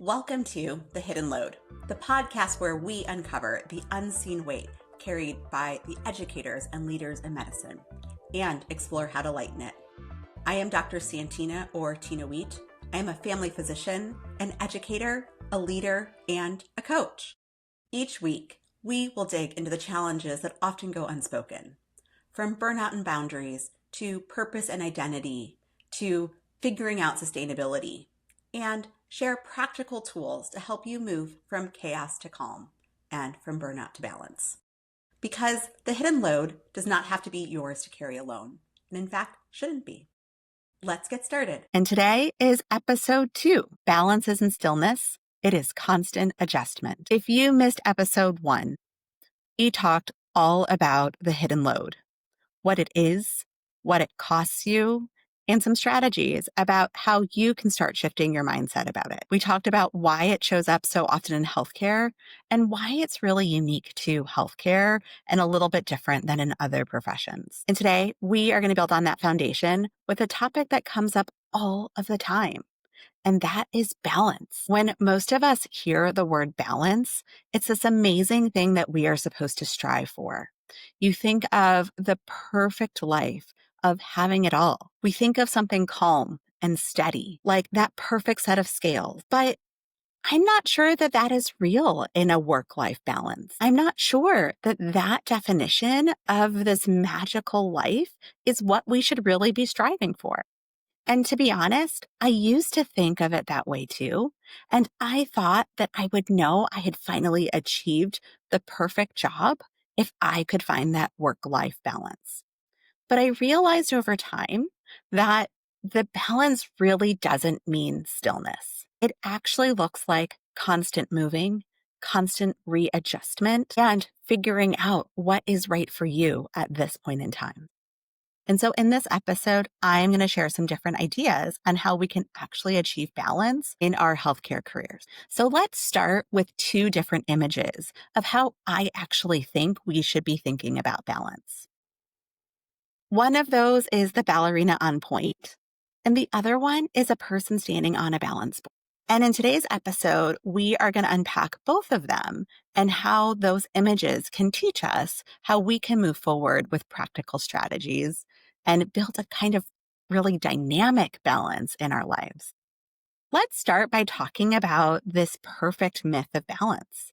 Welcome to The Hidden Load, the podcast where we uncover the unseen weight carried by the educators and leaders in medicine and explore how to lighten it. I am Dr. Santina or Tina Wheat. I am a family physician, an educator, a leader, and a coach. Each week, we will dig into the challenges that often go unspoken, from burnout and boundaries to purpose and identity to figuring out sustainability, and share practical tools to help you move from chaos to calm and from burnout to balance. Because the hidden load does not have to be yours to carry alone, and in fact, shouldn't be. Let's get started. And today is episode 2, Balances and Stillness. It is constant adjustment. If you missed episode 1, we talked all about the hidden load, what it is, what it costs you, and some strategies about how you can start shifting your mindset about it. We talked about why it shows up so often in healthcare and why it's really unique to healthcare and a little bit different than in other professions. And today we are going to build on that foundation with a topic that comes up all of the time. And that is balance. When most of us hear the word balance, it's this amazing thing that we are supposed to strive for. You think of the perfect life of having it all. We think of something calm and steady, like that perfect set of scales. But I'm not sure that that is real in a work-life balance. I'm not sure that that definition of this magical life is what we should really be striving for. And to be honest, I used to think of it that way too. And I thought that I would know I had finally achieved the perfect job if I could find that work-life balance. But I realized over time that the balance really doesn't mean stillness. It actually looks like constant moving, constant readjustment, and figuring out what is right for you at this point in time. And so in this episode, I'm going to share some different ideas on how we can actually achieve balance in our healthcare careers. So let's start with 2 different images of how I actually think we should be thinking about balance. One of those is the ballerina on point, and the other one is a person standing on a balance board. And in today's episode, we are going to unpack both of them and how those images can teach us how we can move forward with practical strategies and build a kind of really dynamic balance in our lives. Let's start by talking about this perfect myth of balance.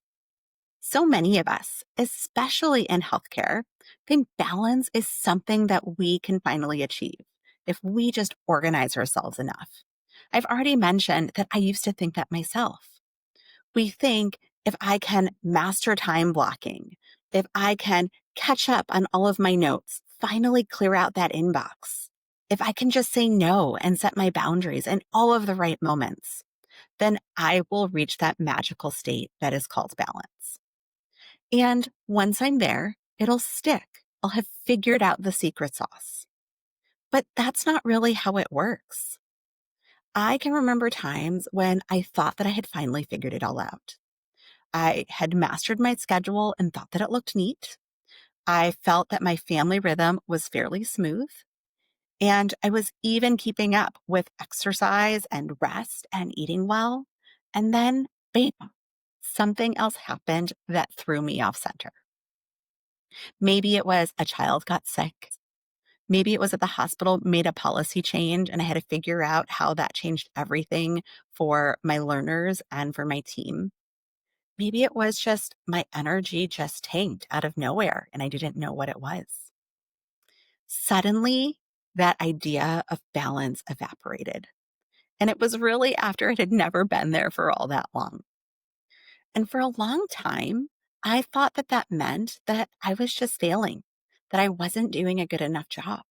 So many of us, especially in healthcare, think balance is something that we can finally achieve if we just organize ourselves enough. I've already mentioned that I used to think that myself. We think if I can master time blocking, if I can catch up on all of my notes, finally clear out that inbox, if I can just say no and set my boundaries in all of the right moments, then I will reach that magical state that is called balance. And once I'm there, it'll stick. I'll have figured out the secret sauce. But that's not really how it works. I can remember times when I thought that I had finally figured it all out. I had mastered my schedule and thought that it looked neat. I felt that my family rhythm was fairly smooth. And I was even keeping up with exercise and rest and eating well. And then, bam, something else happened that threw me off center. Maybe it was a child got sick. Maybe it was that the hospital made a policy change and I had to figure out how that changed everything for my learners and for my team. Maybe it was just my energy just tanked out of nowhere and I didn't know what it was. Suddenly, that idea of balance evaporated. And it was really after it had never been there for all that long. And for a long time, I thought that that meant that I was just failing, that I wasn't doing a good enough job,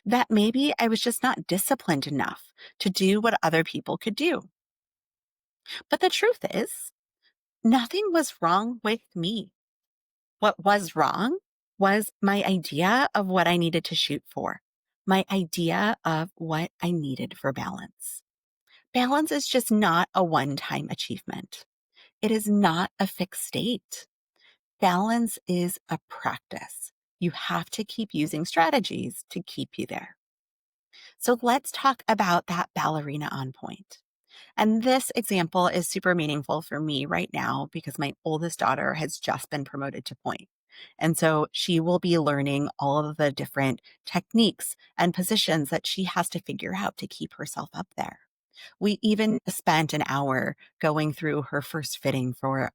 that maybe I was just not disciplined enough to do what other people could do. But the truth is, nothing was wrong with me. What was wrong was my idea of what I needed to shoot for, my idea of what I needed for balance. Balance is just not a one-time achievement. It is not a fixed state. Balance is a practice. You have to keep using strategies to keep you there. So let's talk about that ballerina on point. And this example is super meaningful for me right now because my oldest daughter has just been promoted to point. And so she will be learning all of the different techniques and positions that she has to figure out to keep herself up there. We even spent an hour going through her first fitting for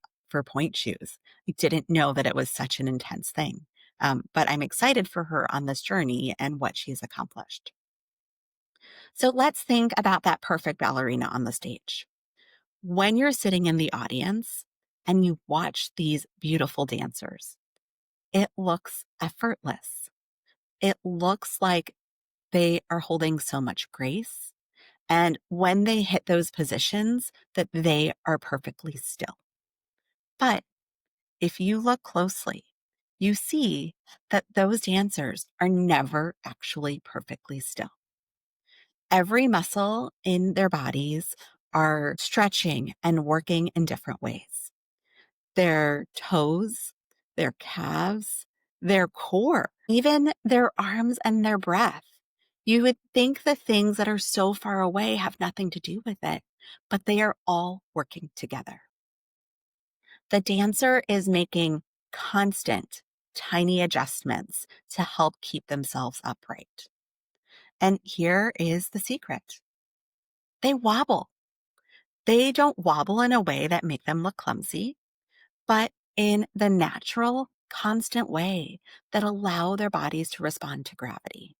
point shoes. I didn't know that it was such an intense thing. But I'm excited for her on this journey and what she's accomplished. So let's think about that perfect ballerina on the stage. When you're sitting in the audience and you watch these beautiful dancers, it looks effortless. It looks like they are holding so much grace. And when they hit those positions, that they are perfectly still. But if you look closely, you see that those dancers are never actually perfectly still. Every muscle in their bodies are stretching and working in different ways. Their toes, their calves, their core, even their arms and their breath. You would think the things that are so far away have nothing to do with it, but they are all working together. The dancer is making constant, tiny adjustments to help keep themselves upright. And here is the secret. They wobble. They don't wobble in a way that make them look clumsy, but in the natural, constant way that allow their bodies to respond to gravity,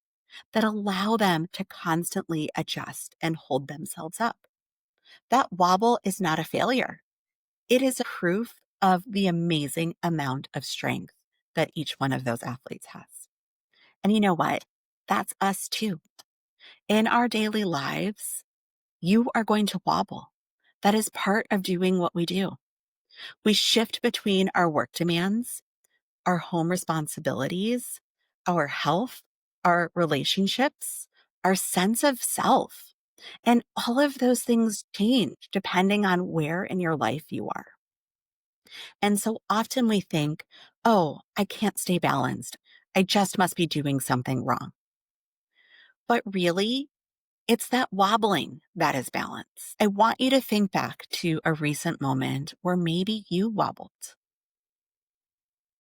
that allow them to constantly adjust and hold themselves up. That wobble is not a failure. It is a proof of the amazing amount of strength that each one of those athletes has. And you know what? That's us too. In our daily lives, you are going to wobble. That is part of doing what we do. We shift between our work demands, our home responsibilities, our health, our relationships, our sense of self. And all of those things change depending on where in your life you are. And so often we think, oh, I can't stay balanced. I just must be doing something wrong. But really, it's that wobbling that is balance. I want you to think back to a recent moment where maybe you wobbled.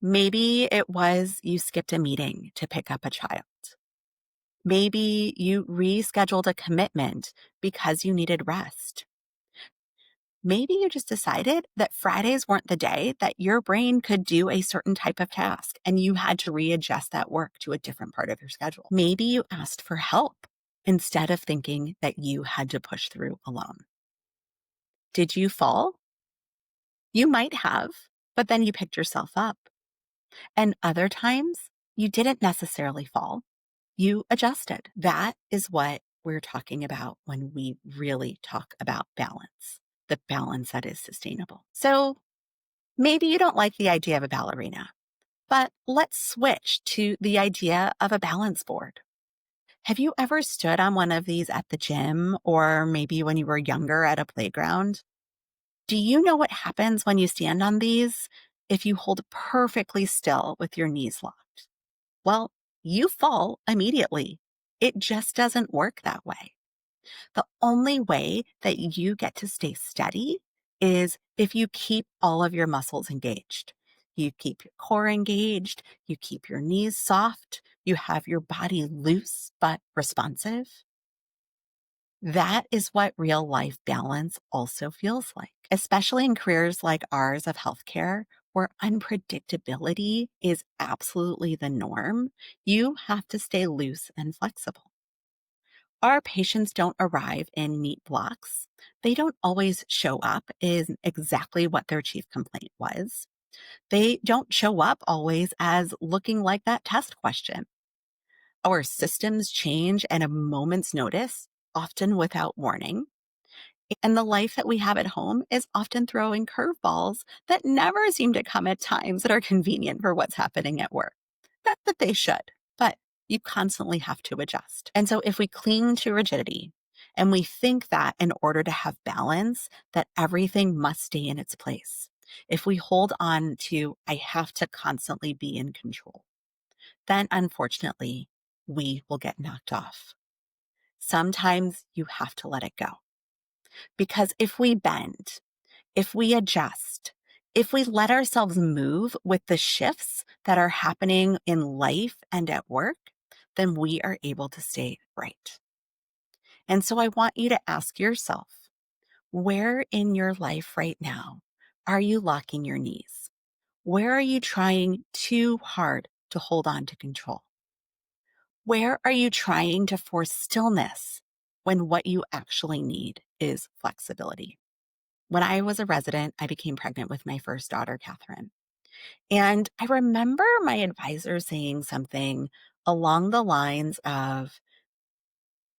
Maybe it was you skipped a meeting to pick up a child. Maybe you rescheduled a commitment because you needed rest. Maybe you just decided that Fridays weren't the day that your brain could do a certain type of task and you had to readjust that work to a different part of your schedule. Maybe you asked for help instead of thinking that you had to push through alone. Did you fall? You might have, but then you picked yourself up. And other times, you didn't necessarily fall. You adjusted. That is what we're talking about when we really talk about balance, the balance that is sustainable. So maybe you don't like the idea of a ballerina, but let's switch to the idea of a balance board. Have you ever stood on one of these at the gym or maybe when you were younger at a playground? Do you know what happens when you stand on these if you hold perfectly still with your knees locked? Well, you fall immediately. It just doesn't work that way. The only way that you get to stay steady is if you keep all of your muscles engaged. You keep your core engaged, you keep your knees soft, you have your body loose but responsive. That is what real life balance also feels like, especially in careers like ours of healthcare, where unpredictability is absolutely the norm. You have to stay loose and flexible. Our patients don't arrive in neat blocks. They don't always show up in exactly what their chief complaint was. They don't show up always as looking like that test question. Our systems change at a moment's notice, often without warning. And the life that we have at home is often throwing curveballs that never seem to come at times that are convenient for what's happening at work. Not that they should, but you constantly have to adjust. And so if we cling to rigidity and we think that in order to have balance, that everything must stay in its place. If we hold on to, I have to constantly be in control, then unfortunately, we will get knocked off. Sometimes you have to let it go. Because if we bend, if we adjust, if we let ourselves move with the shifts that are happening in life and at work, then we are able to stay right. And so I want you to ask yourself, where in your life right now are you locking your knees? Where are you trying too hard to hold on to control? Where are you trying to force stillness when what you actually need is flexibility? When I was a resident, I became pregnant with my first daughter, Catherine. And I remember my advisor saying something along the lines of,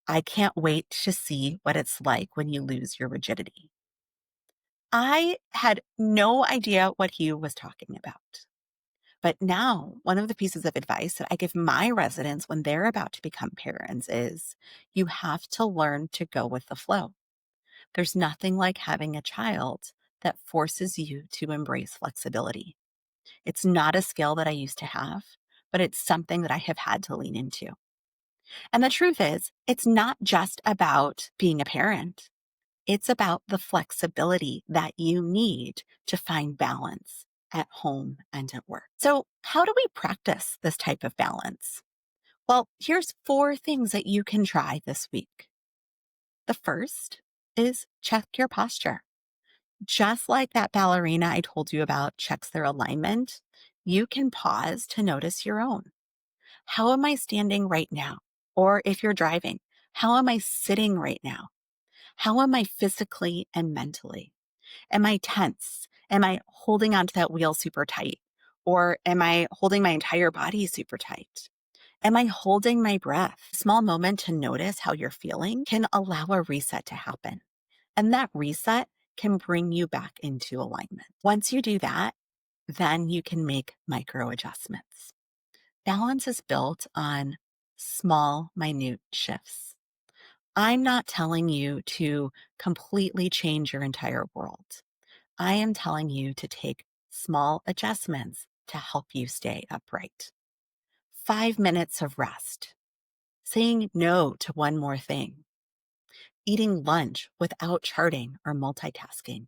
I can't wait to see what it's like when you lose your rigidity. I had no idea what he was talking about. But now, one of the pieces of advice that I give my residents when they're about to become parents is you have to learn to go with the flow. There's nothing like having a child that forces you to embrace flexibility. It's not a skill that I used to have, but it's something that I have had to lean into. And the truth is, it's not just about being a parent. It's about the flexibility that you need to find balance at home and at work. So, how do we practice this type of balance? Well, here's 4 things that you can try this week. The first is check your posture. Just like that ballerina I told you about checks their alignment, you can pause to notice your own. How am I standing right now? Or if you're driving, how am I sitting right now? How am I physically and mentally? Am I tense? Am I holding onto that wheel super tight? Or am I holding my entire body super tight? Am I holding my breath? A small moment to notice how you're feeling can allow a reset to happen. And that reset can bring you back into alignment. Once you do that, then you can make micro adjustments. Balance is built on small, minute shifts. I'm not telling you to completely change your entire world. I am telling you to take small adjustments to help you stay upright. 5 minutes of rest, saying no to one more thing, eating lunch without charting or multitasking.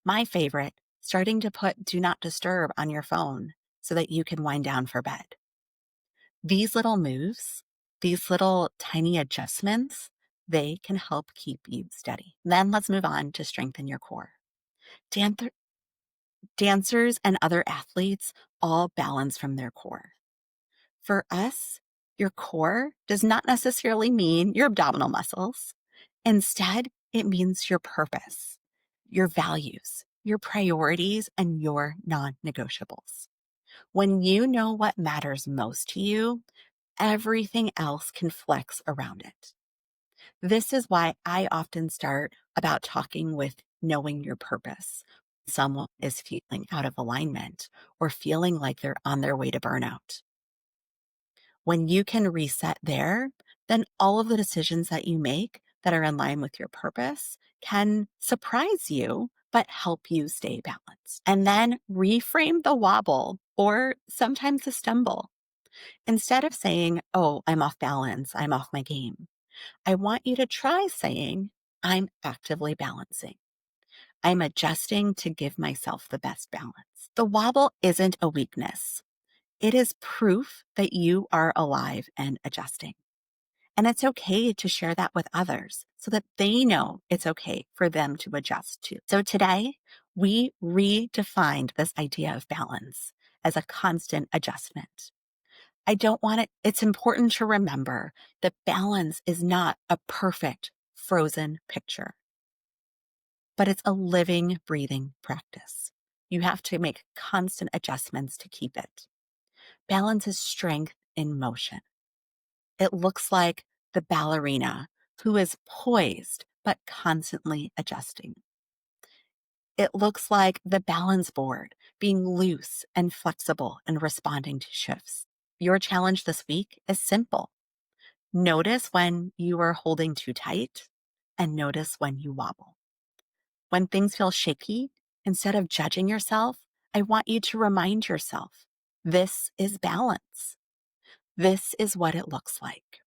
My favorite, starting to put do not disturb on your phone so that you can wind down for bed. These little moves, these little tiny adjustments, they can help keep you steady. Then let's move on to strengthen your core. Dancers and other athletes all balance from their core. For us, your core does not necessarily mean your abdominal muscles. Instead, it means your purpose, your values, your priorities, and your non-negotiables. When you know what matters most to you, everything else can flex around it. This is why I often start about talking with knowing your purpose. Someone is feeling out of alignment or feeling like they're on their way to burnout. When you can reset there, then all of the decisions that you make that are in line with your purpose can surprise you, but help you stay balanced. And then reframe the wobble or sometimes the stumble. Instead of saying, oh, I'm off balance, I'm off my game, I want you to try saying, I'm actively balancing. I'm adjusting to give myself the best balance. The wobble isn't a weakness. It is proof that you are alive and adjusting. And it's okay to share that with others so that they know it's okay for them to adjust too. So today, we redefined this idea of balance as a constant adjustment. It's important to remember that balance is not a perfect frozen picture, but it's a living, breathing practice. You have to make constant adjustments to keep it. Balance is strength in motion. It looks like the ballerina who is poised but constantly adjusting. It looks like the balance board being loose and flexible and responding to shifts. Your challenge this week is simple. Notice when you are holding too tight and notice when you wobble. When things feel shaky, instead of judging yourself, I want you to remind yourself, this is balance. This is what it looks like.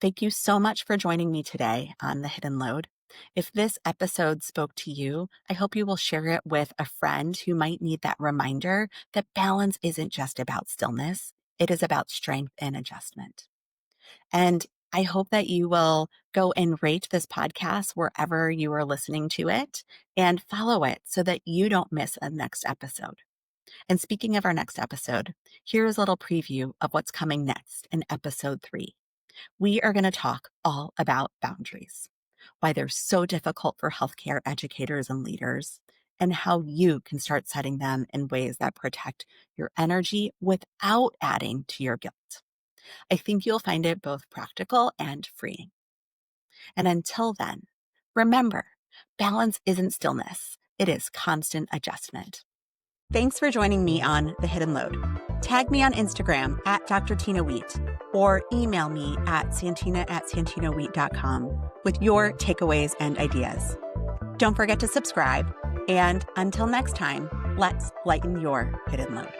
Thank you so much for joining me today on The Hidden Load. If this episode spoke to you, I hope you will share it with a friend who might need that reminder that balance isn't just about stillness, it is about strength and adjustment. And I hope that you will go and rate this podcast wherever you are listening to it and follow it so that you don't miss a next episode. And speaking of our next episode, here's a little preview of what's coming next in episode 3. We are going to talk all about boundaries, why they're so difficult for healthcare educators and leaders, and how you can start setting them in ways that protect your energy without adding to your guilt. I think you'll find it both practical and freeing. And until then, remember, balance isn't stillness. It is constant adjustment. Thanks for joining me on The Hidden Load. Tag me on Instagram at Dr. Tina Wheat or email me at santina@santinawheat.com with your takeaways and ideas. Don't forget to subscribe. And until next time, let's lighten your hidden load.